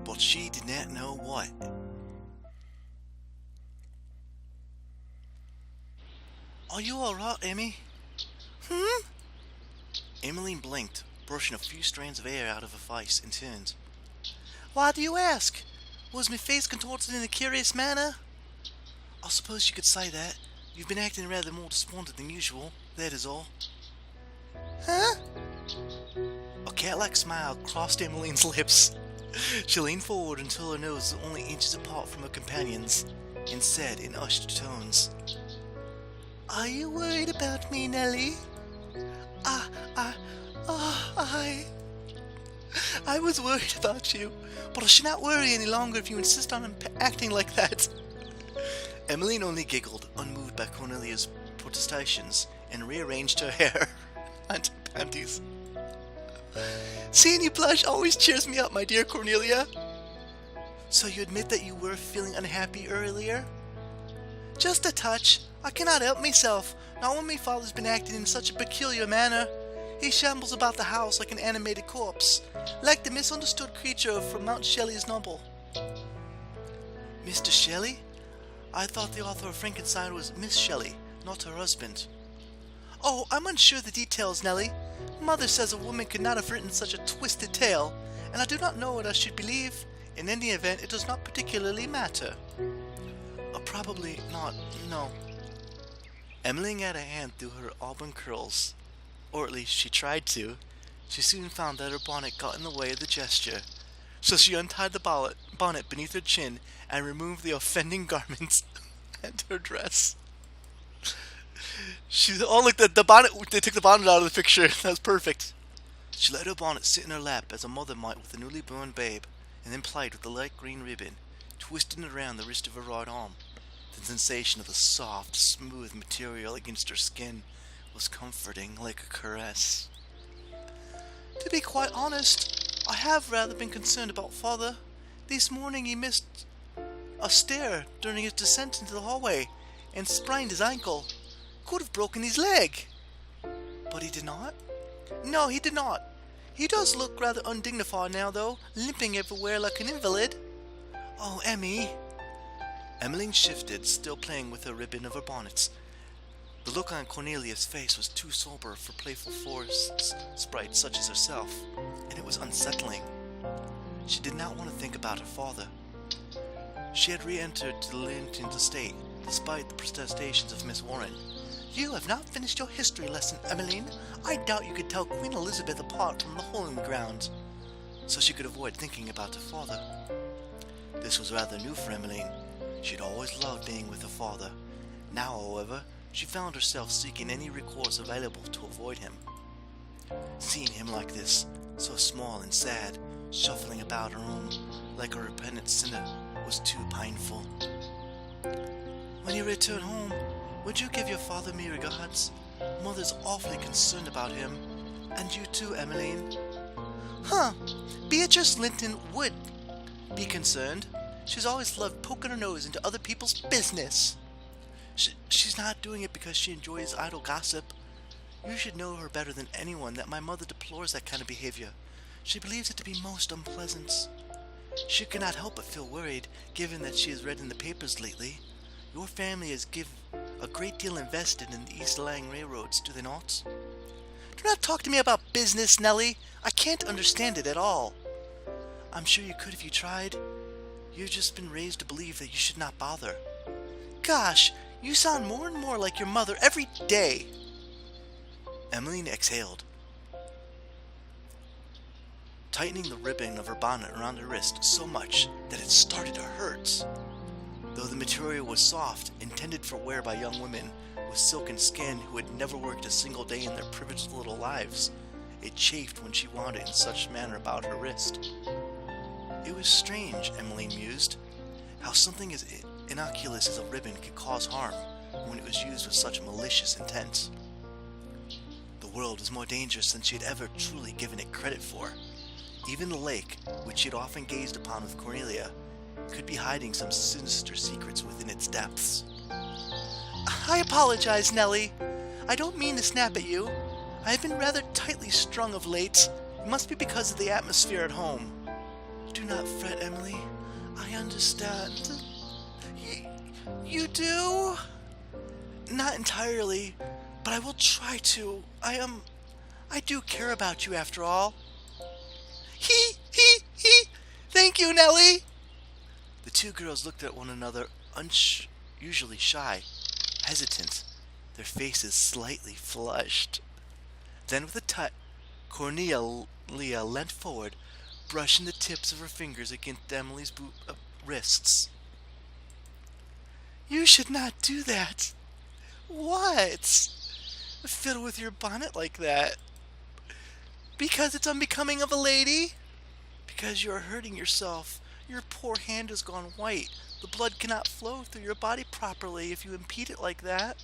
but she did not know what. Are you alright, Emmy? Hmm? Emmeline blinked, brushing a few strands of air out of her face, and turned. Why do you ask? Was my face contorted in a curious manner? I suppose you could say that. You've been acting rather more disappointed than usual, that is all. Huh? A cat-like smile crossed Emmeline's lips. She leaned forward until her nose was only inches apart from her companion's, and said in hushed tones, Are you worried about me, Nellie? I was worried about you, but I should not worry any longer if you insist on acting like that. Emmeline only giggled, unmoved by Cornelia's protestations, and rearranged her hair and her panties. Seeing you blush always cheers me up, my dear Cornelia. So you admit that you were feeling unhappy earlier? Just a touch. I cannot help myself, not when my father's been acting in such a peculiar manner. He shambles about the house like an animated corpse, like the misunderstood creature from Mount Shelley's novel. Mr. Shelley? I thought the author of Frankenstein was Miss Shelley, not her husband. Oh, I'm unsure of the details, Nellie. Mother says a woman could not have written such a twisted tale, and I do not know what I should believe. In any event, it does not particularly matter. Probably not, no. Emmeline had a hand through her auburn curls, or at least she tried to. She soon found that her bonnet got in the way of the gesture, so she untied the bonnet beneath her chin and removed the offending garments and her dress. Look, the bonnet, they took the bonnet out of the picture. That was perfect. She let her bonnet sit in her lap as a mother might with a newly born babe, and then plied with the light green ribbon, twisting it around the wrist of her right arm. The sensation of the soft, smooth material against her skin was comforting, like a caress. To be quite honest, I have rather been concerned about Father. This morning he missed a stair during his descent into the hallway and sprained his ankle. Could have broken his leg. But he did not? No, he did not. He does look rather undignified now, though, limping everywhere like an invalid. Oh, Emmy. Emmeline shifted, still playing with her ribbon of her bonnets. The look on Cornelia's face was too sober for playful forest sprites such as herself, and it was unsettling. She did not want to think about her father. She had re-entered the Linton estate, despite the protestations of Miss Warren. You have not finished your history lesson, Emmeline. I doubt you could tell Queen Elizabeth apart from the hole in the ground. So she could avoid thinking about her father. This was rather new for Emmeline. She had always loved being with her father. Now, however, she found herself seeking any recourse available to avoid him. Seeing him like this, so small and sad, shuffling about her room like a repentant sinner, was too painful. When you return home, would you give your father me regards? Mother's awfully concerned about him. And you too, Emmeline. Huh, Beatrice Linton would be concerned. She's always loved poking her nose into other people's business. She's not doing it because she enjoys idle gossip. You should know her better than anyone that my mother deplores that kind of behavior. She believes it to be most unpleasant. She cannot help but feel worried, given that she has read in the papers lately. Your family has a great deal invested in the East Lang railroads, do they not? Do not talk to me about business, Nellie. I can't understand it at all. I'm sure you could if you tried. You've just been raised to believe that you should not bother. Gosh, you sound more and more like your mother every day. Emmeline exhaled, tightening the ribbon of her bonnet around her wrist so much that it started to hurt. Though the material was soft, intended for wear by young women with silken skin who had never worked a single day in their privileged little lives, it chafed when she wound it in such manner about her wrist. It was strange, Emmeline mused, how something as innocuous as a ribbon could cause harm when it was used with such malicious intent. The world was more dangerous than she had ever truly given it credit for. Even the lake, which she had often gazed upon with Cornelia, could be hiding some sinister secrets within its depths. I apologize, Nellie. I don't mean to snap at you. I have been rather tightly strung of late. It must be because of the atmosphere at home. Do not fret, Emily. I understand. You do? Not entirely, but I will try to. I do care about you after all. He. Thank you, Nellie. The two girls looked at one another, unusually shy, hesitant, their faces slightly flushed. Then with a touch, Cornelia leant forward, brushing the tips of her fingers against Emily's wrists. You should not do that. What? Fiddle with your bonnet like that? Because it's unbecoming of a lady? Because you are hurting yourself. Your poor hand has gone white. The blood cannot flow through your body properly if you impede it like that.